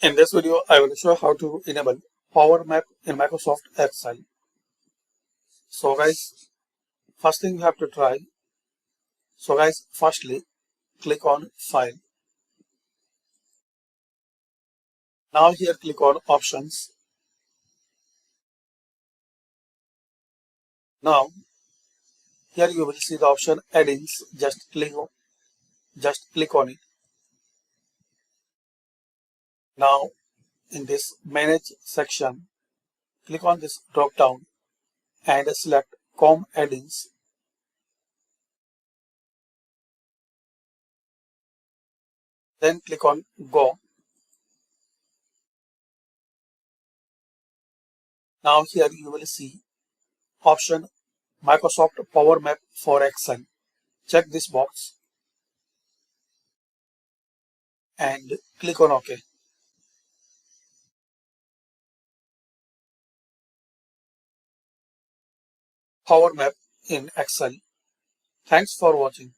In this video, I will show how to enable Power Map in Microsoft Excel. So guys, first thing you have to try. So guys, firstly, click on File. Now here click on Options. Now here you will see the option Add-ins. Just click on it. Now in this Manage section, click on this drop down and select COM Add-ins. Then click on Go. Now here you will see option Microsoft Power Map for Excel. Check this box and click on OK. Power Map in Excel. Thanks for watching.